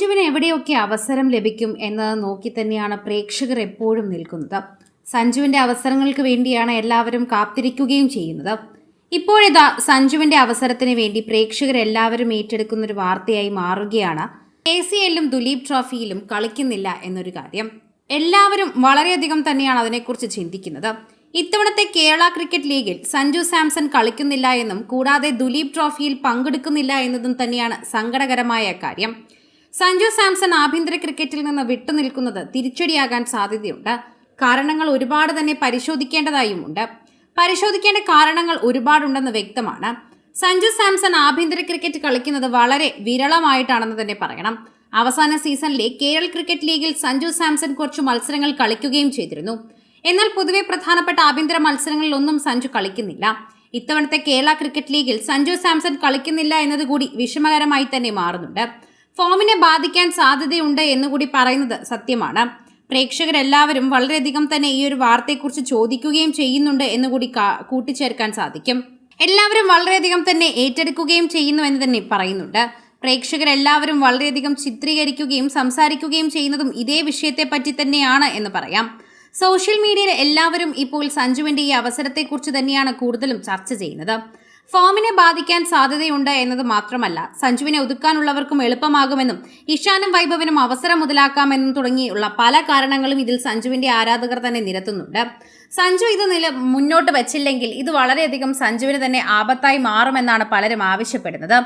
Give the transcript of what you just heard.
സഞ്ജുവിന് എവിടെയൊക്കെ അവസരം ലഭിക്കും എന്നത് നോക്കി തന്നെയാണ് പ്രേക്ഷകർ എപ്പോഴും നിൽക്കുന്നത്. സഞ്ജുവിൻ്റെ അവസരങ്ങൾക്ക് വേണ്ടിയാണ് എല്ലാവരും കാത്തിരിക്കുകയും ചെയ്യുന്നത്. ഇപ്പോഴിതാ സഞ്ജുവിൻ്റെ അവസരത്തിന് വേണ്ടി പ്രേക്ഷകരെല്ലാവരും ഏറ്റെടുക്കുന്നൊരു വാർത്തയായി മാറുകയാണ് KCLലും ദുലീപ് ട്രോഫിയിലും കളിക്കുന്നില്ല എന്നൊരു കാര്യം. എല്ലാവരും വളരെയധികം തന്നെയാണ് അതിനെക്കുറിച്ച് ചിന്തിക്കുന്നത്. ഇത്തവണത്തെ കേരള ക്രിക്കറ്റ് ലീഗിൽ സഞ്ജു സാംസൺ കളിക്കുന്നില്ല എന്നും കൂടാതെ ദുലീപ് ട്രോഫിയിൽ പങ്കെടുക്കുന്നില്ല എന്നതും തന്നെയാണ് സങ്കടകരമായ കാര്യം. സഞ്ജു സാംസൺ ആഭ്യന്തര ക്രിക്കറ്റിൽ നിന്ന് വിട്ടുനിൽക്കുന്നത് തിരിച്ചടിയാകാൻ സാധ്യതയുണ്ട്. കാരണങ്ങൾ ഒരുപാട് തന്നെ പരിശോധിക്കേണ്ടതായുമുണ്ട്. പരിശോധിക്കേണ്ട കാരണങ്ങൾ ഒരുപാടുണ്ടെന്ന് വ്യക്തമാണ്. സഞ്ജു സാംസൺ ആഭ്യന്തര ക്രിക്കറ്റ് കളിക്കുന്നത് വളരെ വിരളമായിട്ടാണെന്ന് തന്നെ പറയണം. അവസാന സീസണിലെ കേരള ക്രിക്കറ്റ് ലീഗിൽ സഞ്ജു സാംസൺ കുറച്ച് മത്സരങ്ങൾ കളിക്കുകയും ചെയ്തിരുന്നു. എന്നാൽ പൊതുവെ പ്രധാനപ്പെട്ട ആഭ്യന്തര മത്സരങ്ങളിലൊന്നും സഞ്ജു കളിക്കുന്നില്ല. ഇത്തവണത്തെ കേരള ക്രിക്കറ്റ് ലീഗിൽ സഞ്ജു സാംസൺ കളിക്കുന്നില്ല എന്നതുകൂടി വിഷമകരമായി തന്നെ മാറുന്നുണ്ട്. ഫോമിനെ ബാധിക്കാൻ സാധ്യതയുണ്ട് എന്നുകൂടി പറയുന്നത് സത്യമാണ്. പ്രേക്ഷകരെല്ലാവരും വളരെയധികം തന്നെ ഈ ഒരു വാർത്തയെക്കുറിച്ച് ചോദിക്കുകയും ചെയ്യുന്നുണ്ട് എന്നുകൂടി കൂട്ടിച്ചേർക്കാൻ സാധിക്കും. എല്ലാവരും വളരെയധികം തന്നെ ഏറ്റെടുക്കുകയും ചെയ്യുന്നു എന്ന് തന്നെ പറയുന്നുണ്ട്. പ്രേക്ഷകരെല്ലാവരും വളരെയധികം ചിത്രീകരിക്കുകയും സംസാരിക്കുകയും ചെയ്യുന്നതും ഇതേ വിഷയത്തെ പറ്റി തന്നെയാണ് എന്ന് പറയാം. സോഷ്യൽ മീഡിയയിൽ എല്ലാവരും ഇപ്പോൾ സഞ്ജുവിൻ്റെ ഈ അവസരത്തെക്കുറിച്ച് തന്നെയാണ് കൂടുതലും ചർച്ച ചെയ്യുന്നത്. ഫോമിനെ ബാധിക്കാൻ സാധ്യതയുണ്ട് എന്നത് മാത്രമല്ല, സഞ്ജുവിനെ ഒതുക്കാനുള്ളവർക്കും എളുപ്പമാകുമെന്നും ഇഷാനും വൈഭവിനും അവസരം മുതലാക്കാമെന്നും തുടങ്ങിയുള്ള പല കാരണങ്ങളും ഇതിൽ സഞ്ജുവിൻ്റെ ആരാധകർ തന്നെ നിരത്തുന്നുണ്ട്. സഞ്ജു ഇത് മുന്നോട്ട് വെച്ചില്ലെങ്കിൽ ഇത് വളരെയധികം സഞ്ജുവിന് തന്നെ ആപത്തായി മാറുമെന്നാണ് പലരും ആവശ്യപ്പെടുന്നത്.